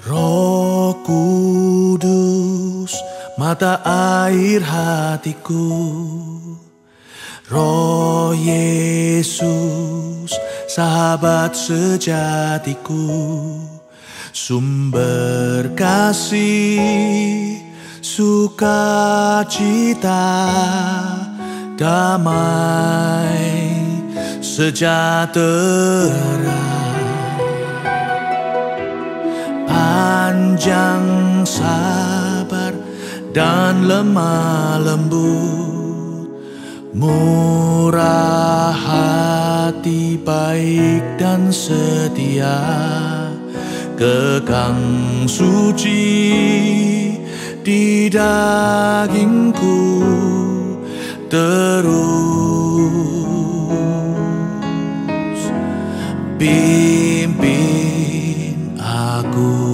Roh Kudus, mata air hatiku. Roh Yesus, sahabat sejatiku. Sumber kasih, sukacita, damai, sejahtera. Panjang sabar dan lemah lembut, murah hati, baik dan setia, kekang suci di dagingku terus pimpin aku.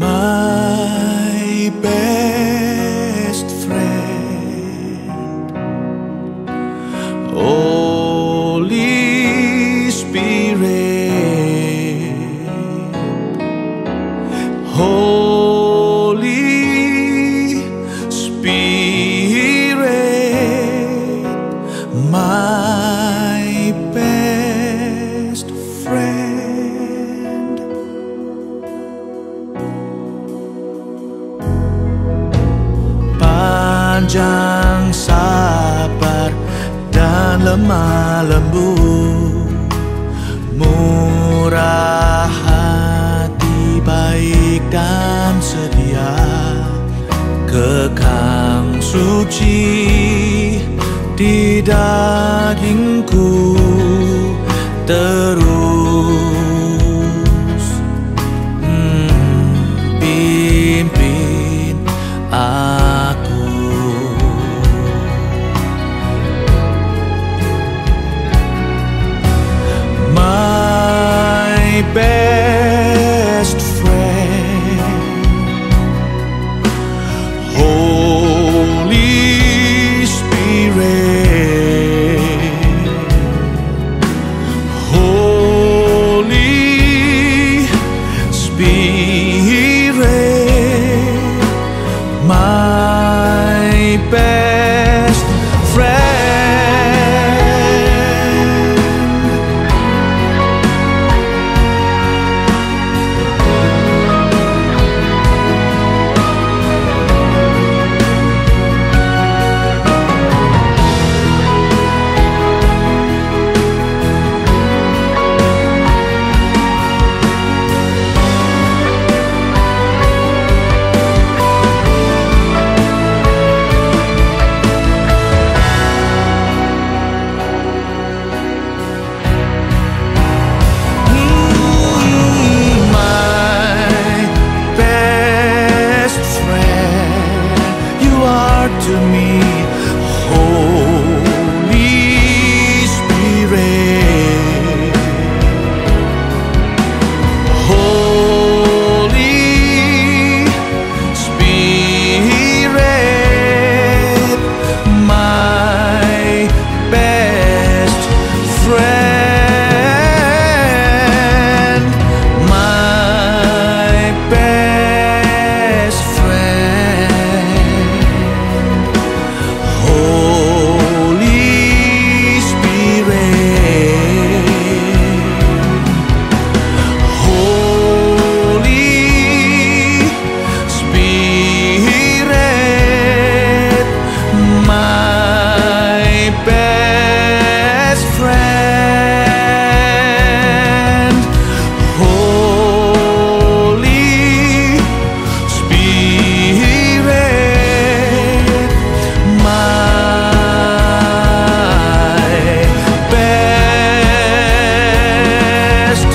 My best friend, Holy Spirit, Holy Spirit, my best friend. Panjang sabar dan lemah lembut, murah hati, baik dan setia, kekang suci di dagingku terus pimpin aku. My best friend, Holy Spirit, Holy Spirit, my best friend. To me, Holy Spirit, Holy Spirit, my best friend, my best friend. Holy Spirit, Holy Spirit, my best friend. Holy Spirit, best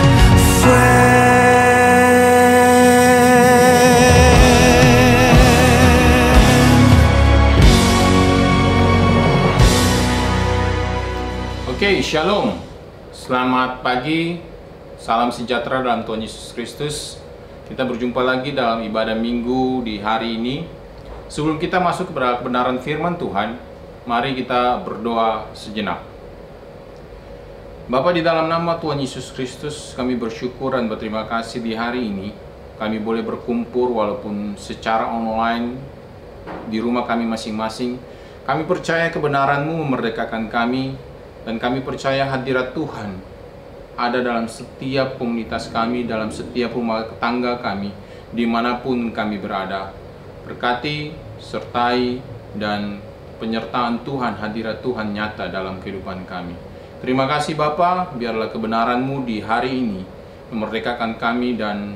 friend. Oke, Shalom. Selamat pagi. Salam sejahtera dalam Tuhan Yesus Kristus. Kita berjumpa lagi dalam ibadah minggu di hari ini. Sebelum kita masuk kepada kebenaran firman Tuhan, mari kita berdoa sejenak. Bapa, di dalam nama Tuhan Yesus Kristus, kami bersyukur dan berterima kasih di hari ini. Kami boleh berkumpul walaupun secara online di rumah kami masing-masing. Kami percaya kebenaran-Mu memerdekakan kami, dan kami percaya hadirat Tuhan ada dalam setiap komunitas kami, dalam setiap rumah tangga kami, dimanapun kami berada. Berkati, sertai, dan penyertaan Tuhan, hadirat Tuhan nyata dalam kehidupan kami. Terima kasih Bapa, biarlah kebenaran-Mu di hari ini memerdekakan kami dan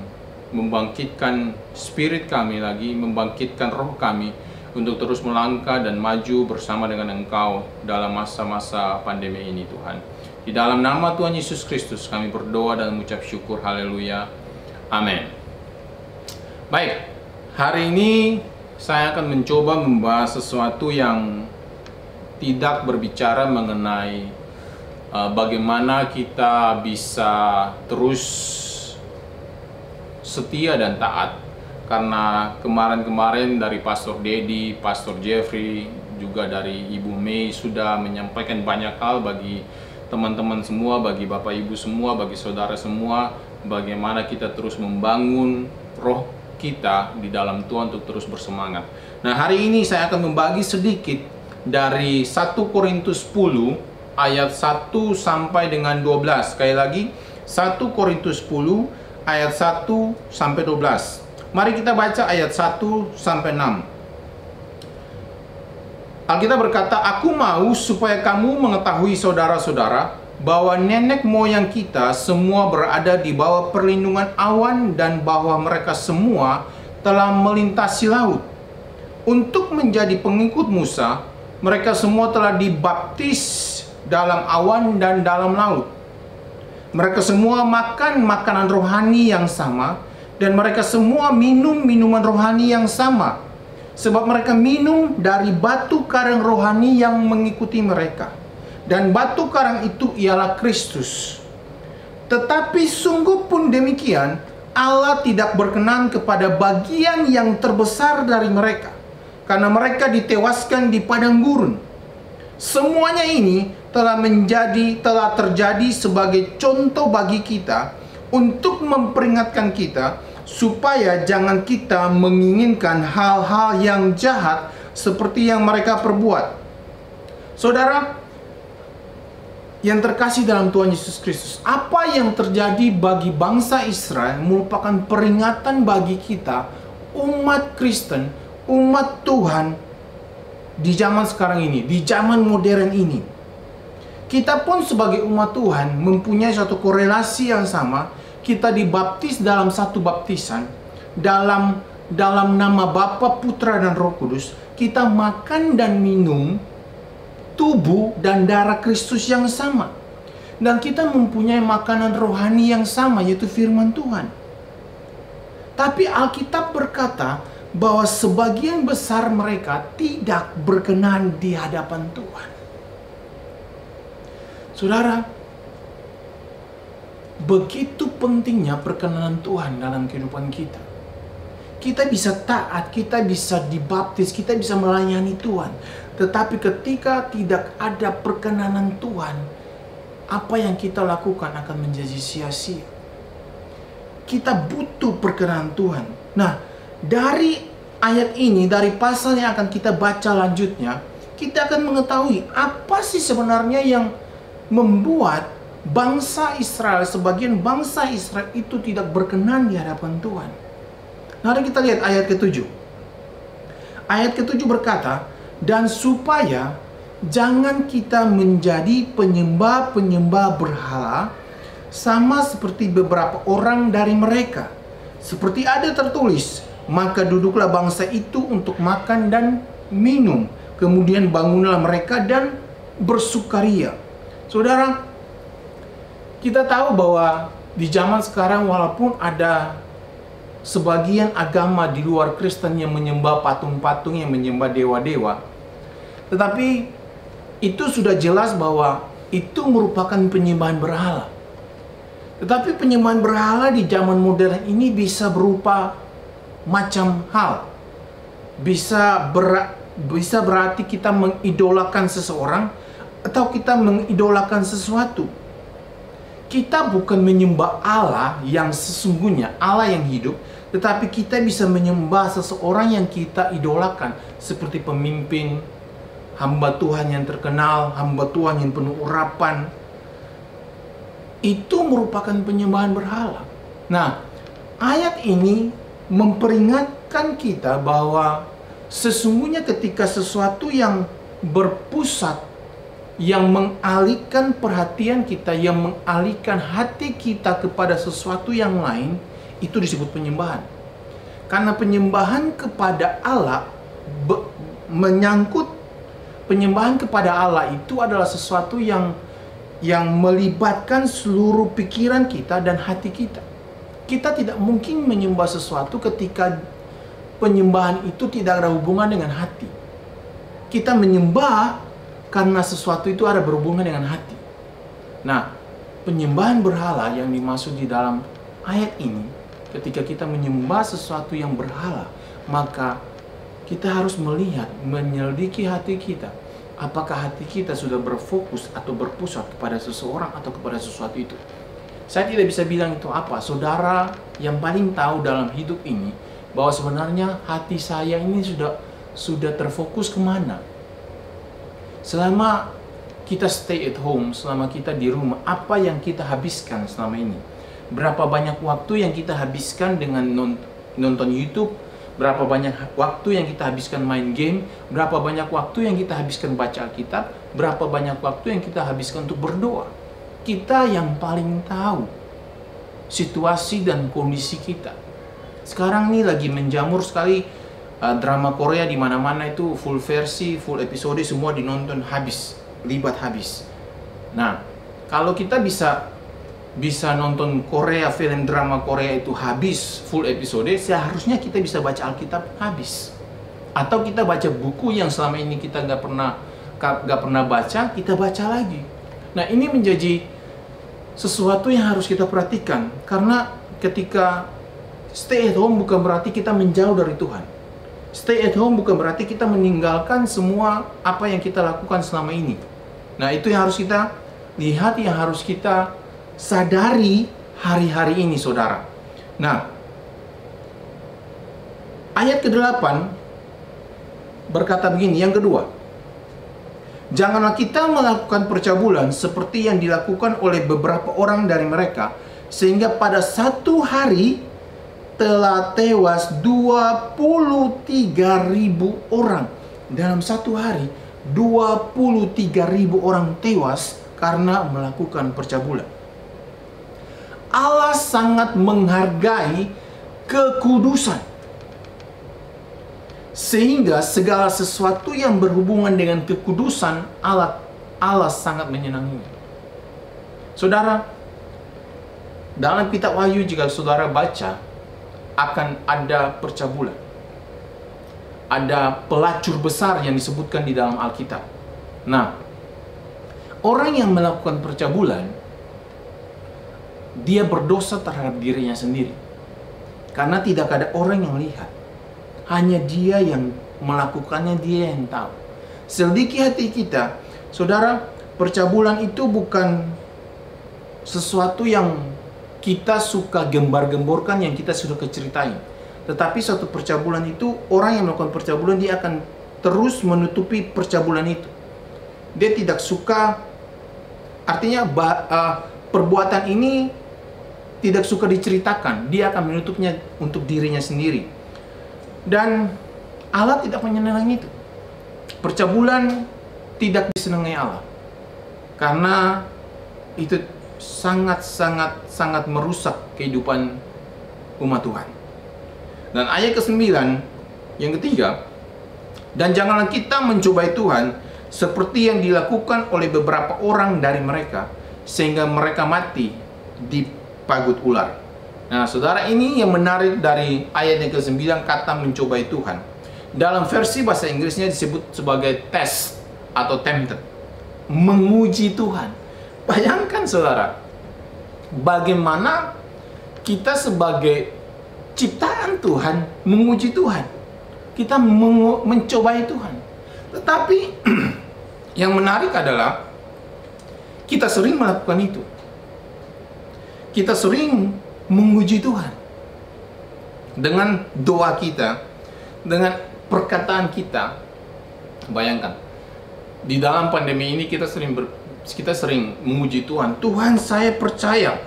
membangkitkan spirit kami lagi, membangkitkan roh kami untuk terus melangkah dan maju bersama dengan Engkau dalam masa-masa pandemi ini Tuhan. Di dalam nama Tuhan Yesus Kristus kami berdoa dan mengucap syukur. Haleluya. Amin. Baik, hari ini saya akan mencoba membahas sesuatu yang tidak berbicara mengenai bagaimana kita bisa terus setia dan taat. Karena kemarin-kemarin dari Pastor Dedi, Pastor Jeffrey, juga dari Ibu Mei sudah menyampaikan banyak hal bagi teman-teman semua, bagi Bapak Ibu semua, bagi saudara semua, bagaimana kita terus membangun roh kita di dalam Tuhan untuk terus bersemangat. Nah, hari ini saya akan membagi sedikit dari 1 Korintus 10 ayat 1 sampai dengan 12. Sekali lagi, 1 Korintus 10 ayat 1 sampai 12. Mari kita baca ayat 1 sampai 6. Alkitab berkata, "Aku mau supaya kamu mengetahui saudara-saudara, bahwa nenek moyang kita semua berada di bawah perlindungan awan dan bahwa mereka semua telah melintasi laut. Untuk menjadi pengikut Musa, mereka semua telah dibaptis dalam awan dan dalam laut. Mereka semua makan makanan rohani yang sama, dan mereka semua minum minuman rohani yang sama, sebab mereka minum dari batu karang rohani yang mengikuti mereka. Dan batu karang itu ialah Kristus. Tetapi sungguh pun demikian, Allah tidak berkenan kepada bagian yang terbesar dari mereka, karena mereka ditewaskan di padang gurun. Semuanya ini telah terjadi sebagai contoh bagi kita, untuk memperingatkan kita supaya jangan kita menginginkan hal-hal yang jahat seperti yang mereka perbuat." Saudara yang terkasih dalam Tuhan Yesus Kristus, apa yang terjadi bagi bangsa Israel merupakan peringatan bagi kita, umat Kristen, umat Tuhan di zaman sekarang ini, di zaman modern ini. Kita pun sebagai umat Tuhan mempunyai suatu korelasi yang sama. Kita dibaptis dalam satu baptisan, dalam nama Bapa, Putra, dan Roh Kudus. Kita makan dan minum tubuh dan darah Kristus yang sama, dan kita mempunyai makanan rohani yang sama, yaitu firman Tuhan. Tapi Alkitab berkata bahwa sebagian besar mereka tidak berkenan di hadapan Tuhan. Saudara, begitu pentingnya perkenanan Tuhan dalam kehidupan kita. Kita bisa taat, kita bisa dibaptis, kita bisa melayani Tuhan. Tetapi ketika tidak ada perkenanan Tuhan, apa yang kita lakukan akan menjadi sia-sia. Kita butuh perkenanan Tuhan. Nah, dari ayat ini, dari pasal yang akan kita baca lanjutnya, kita akan mengetahui apa sih sebenarnya yang membuat bangsa Israel, sebagian bangsa Israel itu tidak berkenan di hadapan Tuhan. Mari kita lihat ayat ke-7. Ayat ke-7 berkata, "Dan supaya jangan kita menjadi penyembah-penyembah berhala, sama seperti beberapa orang dari mereka. Seperti ada tertulis, maka duduklah bangsa itu untuk makan dan minum. Kemudian bangunlah mereka dan bersukaria." Saudara, kita tahu bahwa di zaman sekarang walaupun ada sebagian agama di luar Kristen yang menyembah patung-patung, yang menyembah dewa-dewa, tetapi itu sudah jelas bahwa itu merupakan penyembahan berhala. Tetapi penyembahan berhala di zaman modern ini bisa berupa macam hal. Bisa berarti kita mengidolakan seseorang atau kita mengidolakan sesuatu. kita bukan menyembah Allah yang sesungguhnya, Allah yang hidup, tetapi kita bisa menyembah seseorang yang kita idolakan, seperti pemimpin, hamba Tuhan yang terkenal, hamba Tuhan yang penuh urapan. Itu merupakan penyembahan berhala. Nah, ayat ini memperingatkan kita bahwa sesungguhnya ketika sesuatu yang berpusat, yang mengalihkan perhatian kita, yang mengalihkan hati kita kepada sesuatu yang lain, itu disebut penyembahan. Karena penyembahan kepada Allah menyangkut penyembahan kepada Allah itu adalah sesuatu yang melibatkan seluruh pikiran kita dan hati kita. Kita tidak mungkin menyembah sesuatu ketika penyembahan itu tidak ada hubungan dengan hati. Kita menyembah karena sesuatu itu ada berhubungan dengan hati. Nah, penyembahan berhala yang dimaksud di dalam ayat ini, ketika kita menyembah sesuatu yang berhala, maka kita harus melihat, menyelidiki hati kita. Apakah hati kita sudah berfokus atau berpusat kepada seseorang atau kepada sesuatu itu? Saya tidak bisa bilang itu apa. Saudara yang paling tahu dalam hidup ini bahwa sebenarnya hati saya ini sudah terfokus kemana. Selama kita stay at home, selama kita di rumah, apa yang kita habiskan selama ini? Berapa banyak waktu yang kita habiskan dengan nonton YouTube? Berapa banyak waktu yang kita habiskan main game? Berapa banyak waktu yang kita habiskan baca Alkitab? Berapa banyak waktu yang kita habiskan untuk berdoa? Kita yang paling tahu situasi dan kondisi kita. Sekarang ini lagi menjamur sekali drama Korea di mana-mana itu full versi, full episode semua dinonton habis, libat habis. Nah, kalau kita bisa nonton Korea, film drama Korea itu habis full episode, seharusnya kita bisa baca Alkitab habis. Atau kita baca buku yang selama ini kita nggak pernah baca, kita baca lagi. Nah, ini menjadi sesuatu yang harus kita perhatikan, karena ketika stay at home bukan berarti kita menjauh dari Tuhan. Stay at home bukan berarti kita meninggalkan semua apa yang kita lakukan selama ini. Nah, itu yang harus kita lihat, yang harus kita sadari hari-hari ini, saudara. Nah, ayat ke-8 berkata begini, yang kedua, janganlah kita melakukan percabulan seperti yang dilakukan oleh beberapa orang dari mereka, sehingga pada satu hari telah tewas 23.000 orang. Dalam satu hari 23.000 orang tewas karena melakukan percabulan. Allah sangat menghargai kekudusan, sehingga segala sesuatu yang berhubungan dengan kekudusan Allah sangat menyenanginya. Saudara, dalam kitab Wahyu jika saudara baca, akan ada percabulan. Ada pelacur besar yang disebutkan di dalam Alkitab. Nah, orang yang melakukan percabulan, dia berdosa terhadap dirinya sendiri. Karena tidak ada orang yang lihat. Hanya dia yang melakukannya, dia yang tahu. Selidiki hati kita, saudara, percabulan itu bukan sesuatu yang kita suka gembar-gemborkan, yang kita sudah keceritain. Tetapi suatu percabulan itu, orang yang melakukan percabulan, dia akan terus menutupi percabulan itu. Dia tidak suka, artinya perbuatan ini tidak suka diceritakan. Dia akan menutupnya untuk dirinya sendiri. Dan Allah tidak menyenangi itu. Percabulan tidak disenangi Allah, karena itu sangat merusak kehidupan umat Tuhan. Dan ayat ke-9 yang ketiga, dan janganlah kita mencobai Tuhan seperti yang dilakukan oleh beberapa orang dari mereka, sehingga mereka mati di pagut ular. Nah, saudara, ini yang menarik dari ayat yang ke-9, kata mencobai Tuhan. Dalam versi bahasa Inggrisnya disebut sebagai test atau tempted, menguji Tuhan. Bayangkan, saudara, bagaimana kita sebagai ciptaan Tuhan menguji Tuhan. Kita mencobai Tuhan. Tetapi yang menarik adalah kita sering melakukan itu. kita sering menguji Tuhan dengan doa kita, dengan perkataan kita. Bayangkan, di dalam pandemi ini kita sering menguji Tuhan. Tuhan, saya percaya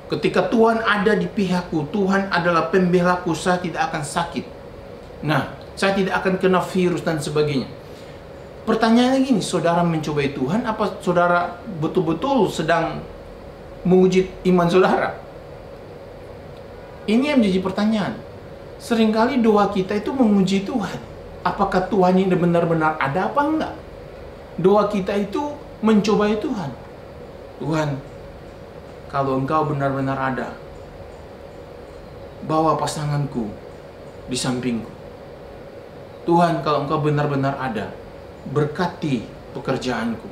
ketika Tuhan ada di pihakku, Tuhan adalah pembelaku, saya tidak akan sakit. Nah, saya tidak akan kena virus dan sebagainya. Pertanyaannya gini, saudara mencobai Tuhan, apa saudara betul-betul sedang menguji iman saudara? Ini yang menjadi pertanyaan. Seringkali doa kita itu menguji Tuhan. Apakah Tuhan ini benar-benar ada apa enggak? Doa kita itu mencobai Tuhan. Tuhan, kalau Engkau benar-benar ada, bawa pasanganku di sampingku. Tuhan, kalau Engkau benar-benar ada, berkati pekerjaanku.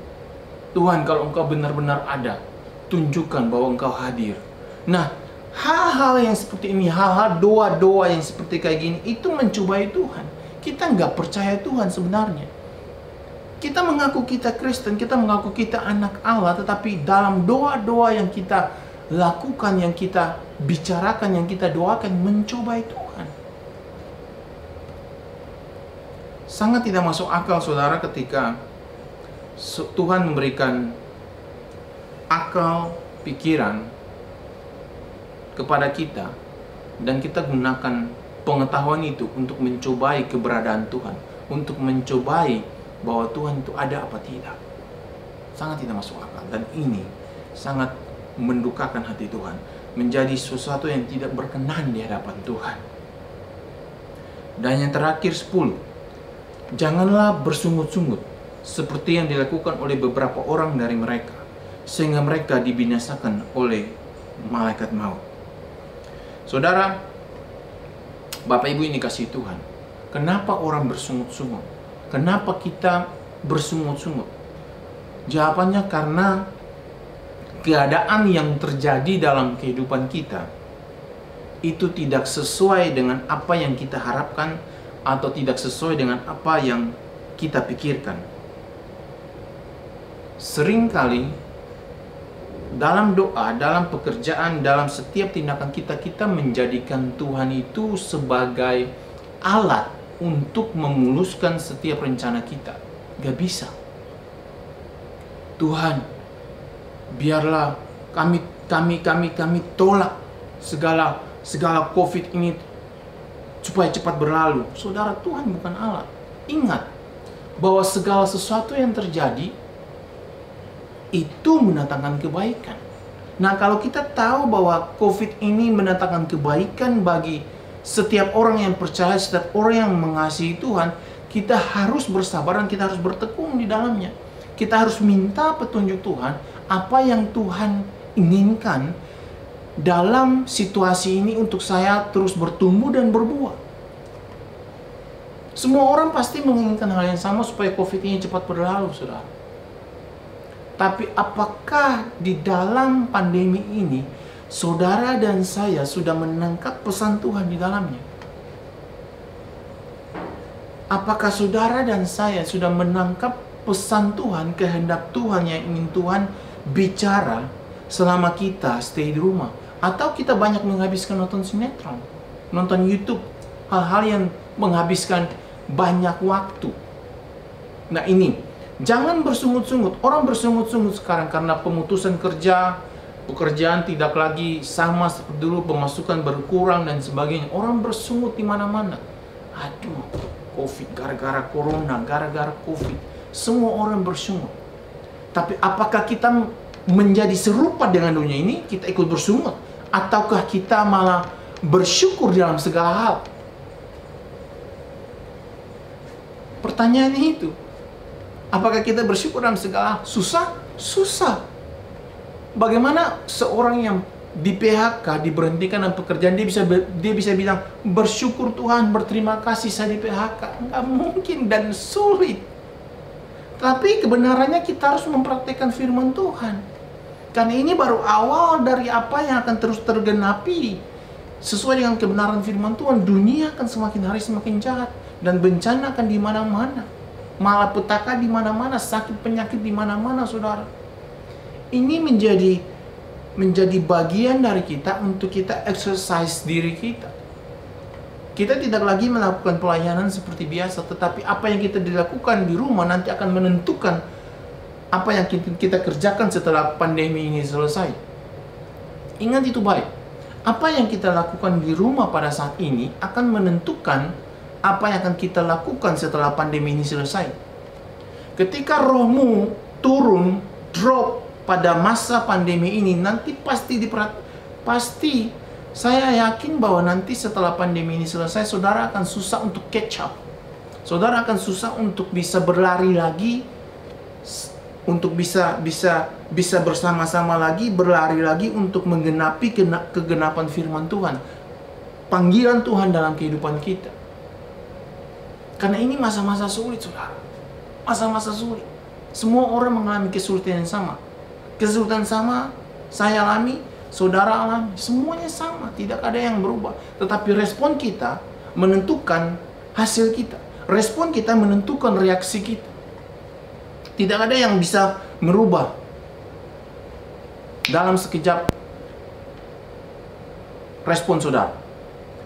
Tuhan, kalau Engkau benar-benar ada, tunjukkan bahwa Engkau hadir. Nah, hal-hal yang seperti ini, hal-hal doa-doa yang seperti kayak gini, itu mencobai Tuhan. Kita nggak percaya Tuhan sebenarnya. Kita mengaku kita Kristen, kita mengaku kita anak Allah, tetapi dalam doa-doa yang kita lakukan, yang kita bicarakan, yang kita doakan, mencobai Tuhan. Sangat tidak masuk akal, saudara, ketika Tuhan memberikan akal, pikiran kepada kita, dan kita gunakan pengetahuan itu untuk mencobai keberadaan Tuhan, untuk mencobai bahwa Tuhan itu ada apa tidak. Sangat tidak masuk akal, dan ini sangat mendukakan hati Tuhan, menjadi sesuatu yang tidak berkenan di hadapan Tuhan. Dan yang terakhir 10, janganlah bersungut-sungut seperti yang dilakukan oleh beberapa orang dari mereka, sehingga mereka dibinasakan oleh malaikat maut. Saudara, Bapak Ibu ini kasih Tuhan, kenapa orang bersungut-sungut? Kenapa kita bersungut-sungut? Jawabannya karena keadaan yang terjadi dalam kehidupan kita itu tidak sesuai dengan apa yang kita harapkan, atau tidak sesuai dengan apa yang kita pikirkan. Seringkali dalam doa, dalam pekerjaan, dalam setiap tindakan kita, kita menjadikan Tuhan itu sebagai alat untuk memuluskan setiap rencana kita. Gak bisa. Tuhan, biarlah kami tolak segala COVID ini supaya cepat berlalu. Saudara, Tuhan bukan alat. Ingat bahwa segala sesuatu yang terjadi itu mendatangkan kebaikan. Nah, kalau kita tahu bahwa COVID ini mendatangkan kebaikan bagi setiap orang yang percaya, setiap orang yang mengasihi Tuhan, kita harus bersabar dan kita harus bertekun di dalamnya. Kita harus minta petunjuk Tuhan, apa yang Tuhan inginkan dalam situasi ini untuk saya terus bertumbuh dan berbuah. Semua orang pasti menginginkan hal yang sama supaya COVID ini cepat berlalu, saudara. Tapi apakah di dalam pandemi ini saudara dan saya sudah menangkap pesan Tuhan di dalamnya? Apakah saudara dan saya sudah menangkap pesan Tuhan, kehendak Tuhan yang ingin Tuhan bicara selama kita stay di rumah? Atau kita banyak menghabiskan nonton sinetron, nonton YouTube, hal-hal yang menghabiskan banyak waktu. Nah ini, jangan bersungut-sungut. Orang bersungut-sungut sekarang karena pemutusan kerja, pekerjaan tidak lagi sama seperti dulu, pemasukan berkurang dan sebagainya. Orang bersungut di mana-mana. Aduh, COVID, gara-gara corona, gara-gara COVID. Semua orang bersungut. Tapi apakah kita menjadi serupa dengan dunia ini? Kita ikut bersungut? Ataukah kita malah bersyukur dalam segala hal? Pertanyaannya itu. Apakah kita bersyukur dalam segala hal? Susah? Susah. Bagaimana seorang yang di PHK, diberhentikan dalam pekerjaan, dia bisa bilang, bersyukur Tuhan, berterima kasih saya di PHK? Nggak mungkin dan sulit. Tapi kebenarannya kita harus mempraktikkan firman Tuhan. Karena ini baru awal dari apa yang akan terus tergenapi. Sesuai dengan kebenaran firman Tuhan, dunia akan semakin hari semakin jahat. Dan bencana akan di mana-mana. Malapetaka di mana-mana, sakit penyakit di mana-mana, saudara. Ini menjadi menjadi bagian dari kita untuk kita exercise diri kita. Kita tidak lagi melakukan pelayanan seperti biasa, tetapi apa yang kita dilakukan di rumah nanti akan menentukan apa yang kita kerjakan setelah pandemi ini selesai. Ingat itu baik. Apa yang kita lakukan di rumah pada saat ini akan menentukan apa yang akan kita lakukan setelah pandemi ini selesai. Ketika rohmu turun, drop pada masa pandemi ini, nanti pasti saya yakin bahwa nanti setelah pandemi ini selesai, saudara akan susah untuk catch up. Saudara akan susah untuk bisa berlari lagi, untuk bisa bersama-sama lagi, berlari lagi untuk menggenapi kegenapan firman Tuhan, panggilan Tuhan dalam kehidupan kita. Karena ini masa-masa sulit, saudara. Masa-masa sulit. Semua orang mengalami kesulitan yang sama. Kesulitan sama, saya alami, saudara alami. Semuanya sama, tidak ada yang berubah. Tetapi respon kita menentukan hasil kita. Respon kita menentukan reaksi kita. Tidak ada yang bisa merubah dalam sekejap respon saudara.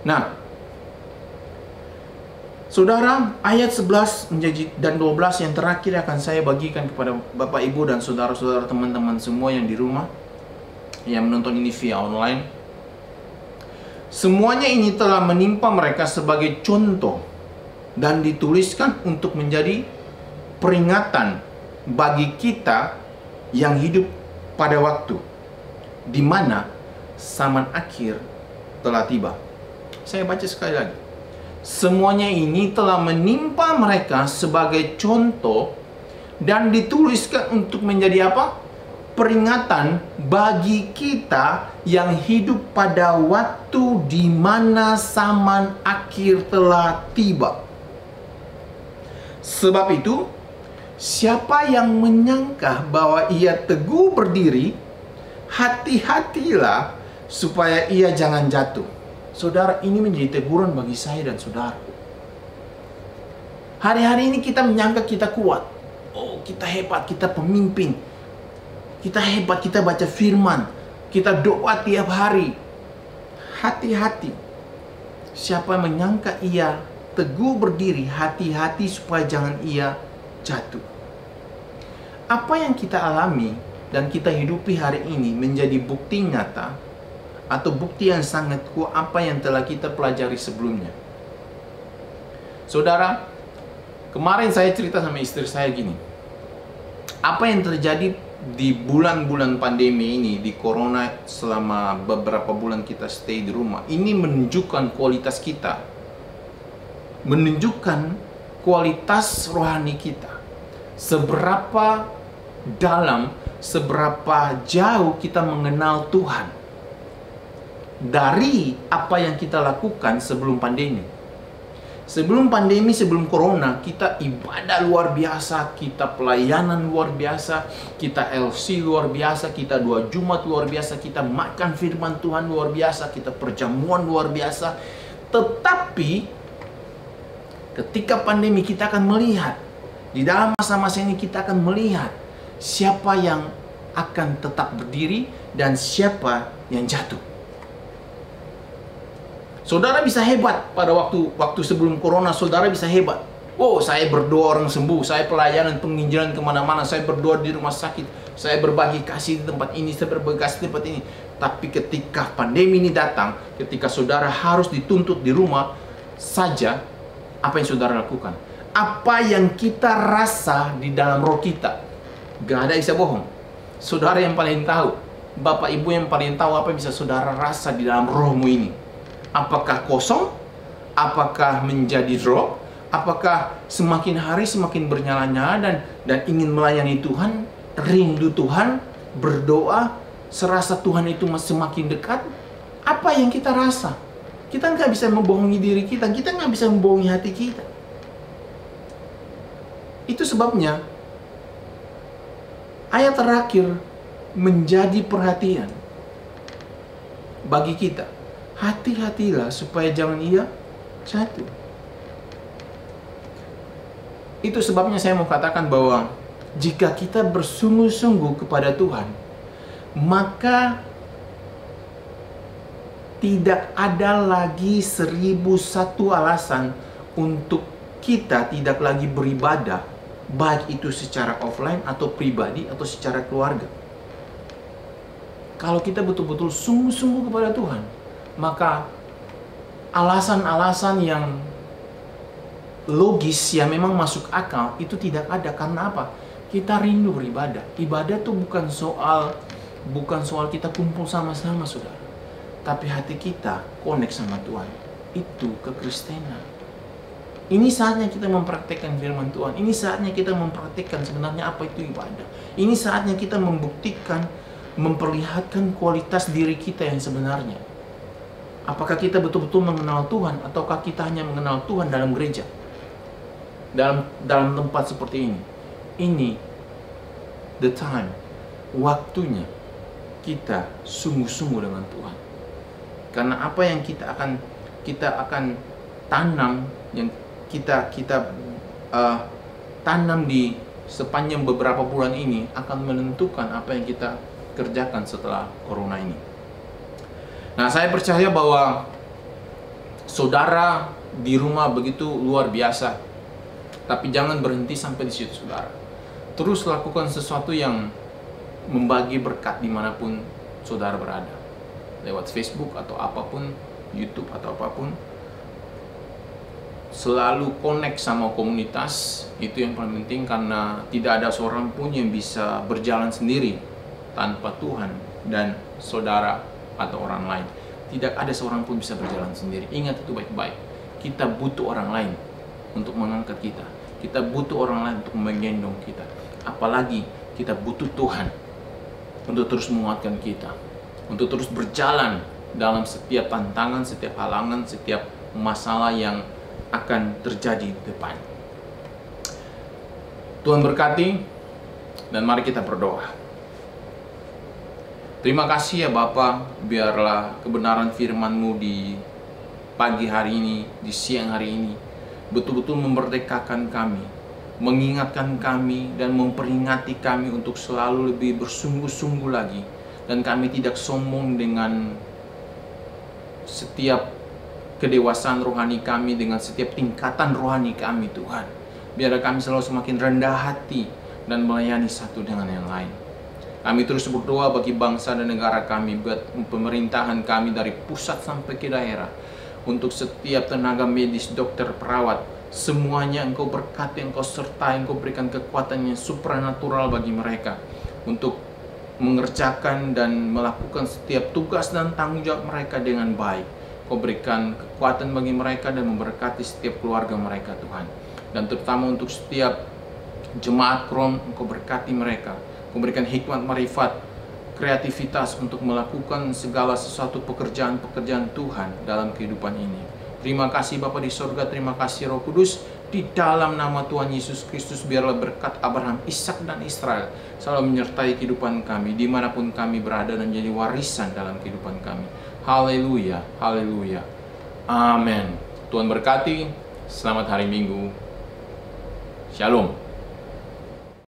Nah, saudara, ayat 11 dan 12 yang terakhir akan saya bagikan kepada Bapak Ibu dan saudara-saudara, teman-teman semua yang di rumah yang menonton ini via online. Semuanya ini telah menimpa mereka sebagai contoh dan dituliskan untuk menjadi peringatan bagi kita yang hidup pada waktu di mana zaman akhir telah tiba. Saya baca sekali lagi. Semuanya ini telah menimpa mereka sebagai contoh dan dituliskan untuk menjadi apa? Peringatan bagi kita yang hidup pada waktu di mana zaman akhir telah tiba. Sebab itu, siapa yang menyangka bahwa ia teguh berdiri, hati-hatilah supaya ia jangan jatuh. Saudara, ini menjadi teguran bagi saya dan saudara. Hari-hari ini kita menyangka kita kuat. Oh, kita hebat, kita pemimpin. Kita hebat, kita baca firman. Kita doa tiap hari. Hati-hati. Siapa yang menyangka ia teguh berdiri, hati-hati supaya jangan ia jatuh. Apa yang kita alami dan kita hidupi hari ini menjadi bukti nyata atau bukti yang sangat kuat apa yang telah kita pelajari sebelumnya. Saudara, kemarin saya cerita sama istri saya gini. Apa yang terjadi di bulan-bulan pandemi ini, di corona, selama beberapa bulan kita stay di rumah, ini menunjukkan kualitas kita. Menunjukkan kualitas rohani kita. Seberapa dalam, seberapa jauh kita mengenal Tuhan dari apa yang kita lakukan sebelum pandemi. Sebelum pandemi, sebelum corona, kita ibadah luar biasa, kita pelayanan luar biasa, kita LC luar biasa, kita 2 Jumat luar biasa, kita makan firman Tuhan luar biasa, kita perjamuan luar biasa. Tetapi ketika pandemi, kita akan melihat, di dalam masa-masa ini kita akan melihat siapa yang akan tetap berdiri dan siapa yang jatuh. Saudara bisa hebat pada waktu sebelum corona, saudara bisa hebat. Oh, saya berdoa orang sembuh, saya pelayanan penginjilan kemana-mana, saya berdoa di rumah sakit, saya berbagi kasih di tempat ini, saya berbagi kasih di tempat ini. Tapi ketika pandemi ini datang, ketika saudara harus dituntut di rumah saja, apa yang saudara lakukan? Apa yang kita rasa di dalam roh kita? Gak ada yang bisa bohong. Saudara yang paling tahu, Bapak Ibu yang paling tahu apa yang bisa saudara rasa di dalam rohmu ini. Apakah kosong? Apakah menjadi drop? Apakah semakin hari semakin bernyala-nyala dan ingin melayani Tuhan, rindu Tuhan, berdoa, serasa Tuhan itu semakin dekat? Apa yang kita rasa? Kita nggak bisa membohongi diri kita nggak bisa membohongi hati kita. Itu sebabnya ayat terakhir menjadi perhatian bagi kita. Hati-hatilah supaya jangan ia jatuh. Itu sebabnya saya mau katakan bahwa jika kita bersungguh-sungguh kepada Tuhan, maka Tidak ada lagi 1001 alasan untuk kita tidak lagi beribadah, baik itu secara offline atau pribadi atau secara keluarga. Kalau kita betul-betul sungguh-sungguh kepada Tuhan, maka alasan-alasan yang logis yang memang masuk akal itu tidak ada. Karena apa? Kita rindu beribadah. Ibadah itu bukan soal kita kumpul sama-sama, saudara, tapi hati kita connect sama Tuhan. Itu kekristenan. Ini saatnya kita mempraktekkan firman Tuhan. Ini saatnya kita mempraktekkan sebenarnya apa itu ibadah. Ini saatnya kita membuktikan, memperlihatkan kualitas diri kita yang sebenarnya. Apakah kita betul-betul mengenal Tuhan, ataukah kita hanya mengenal Tuhan dalam gereja, dalam tempat seperti ini. Ini the time, waktunya kita sungguh-sungguh dengan Tuhan. Karena apa yang kita akan tanam, yang kita tanam di sepanjang beberapa bulan ini akan menentukan apa yang kita kerjakan setelah corona ini. Nah, saya percaya bahwa saudara di rumah begitu luar biasa, tapi jangan berhenti sampai di situ, saudara. Terus lakukan sesuatu yang membagi berkat dimanapun saudara berada, lewat Facebook atau apapun, YouTube atau apapun. Selalu connect sama komunitas, itu yang paling penting, karena tidak ada seorang pun yang bisa berjalan sendiri tanpa Tuhan dan saudara atau orang lain. Tidak ada seorang pun bisa berjalan sendiri. Ingat itu baik-baik. Kita butuh orang lain untuk mengangkat kita. Kita butuh orang lain untuk menggendong kita. Apalagi kita butuh Tuhan untuk terus menguatkan kita, untuk terus berjalan dalam setiap tantangan, setiap halangan, setiap masalah yang akan terjadi di depan. Tuhan berkati, dan mari kita berdoa. Terima kasih ya Bapa, biarlah kebenaran firman-Mu di pagi hari ini, di siang hari ini, betul-betul memerdekakan kami, mengingatkan kami, dan memperingati kami untuk selalu lebih bersungguh-sungguh lagi. Dan kami tidak sombong dengan setiap kedewasaan rohani kami, dengan setiap tingkatan rohani kami, Tuhan. Biarlah kami selalu semakin rendah hati dan melayani satu dengan yang lain. Kami terus berdoa bagi bangsa dan negara kami, buat pemerintahan kami dari pusat sampai ke daerah. Untuk setiap tenaga medis, dokter, perawat, semuanya Engkau berkati, Engkau sertai, Engkau berikan kekuatan yang supranatural bagi mereka untuk mengerjakan dan melakukan setiap tugas dan tanggung jawab mereka dengan baik. Kau berikan kekuatan bagi mereka dan memberkati setiap keluarga mereka, Tuhan. Dan terutama untuk setiap jemaat Krom, Engkau berkati mereka. Kau berikan hikmat, marifat, kreativitas untuk melakukan segala sesuatu pekerjaan-pekerjaan Tuhan dalam kehidupan ini. Terima kasih Bapa di sorga, terima kasih Roh Kudus. Di dalam nama Tuhan Yesus Kristus, biarlah berkat Abraham, Ishak, dan Israel selalu menyertai kehidupan kami, dimanapun kami berada, dan jadi warisan dalam kehidupan kami. Haleluya, haleluya, amin. Tuhan berkati, selamat hari Minggu, Shalom.